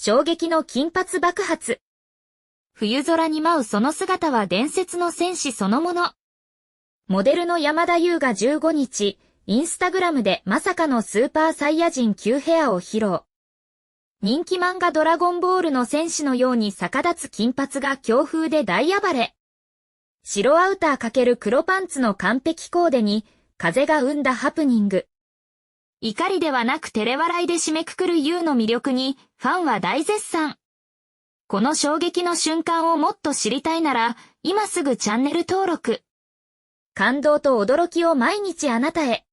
衝撃の金髪爆発。冬空に舞うその姿は伝説の戦士そのもの。モデルの山田優が15日、インスタグラムでまさかのスーパーサイヤ人級ヘアを披露。人気漫画ドラゴンボールの戦士のように逆立つ金髪が強風で大暴れ。白アウター×黒パンツの完璧コーデに、風が生んだハプニング。怒りではなく照れ笑いで締めくくる優の魅力に、ファンは大絶賛。この衝撃の瞬間をもっと知りたいなら、今すぐチャンネル登録。感動と驚きを毎日あなたへ。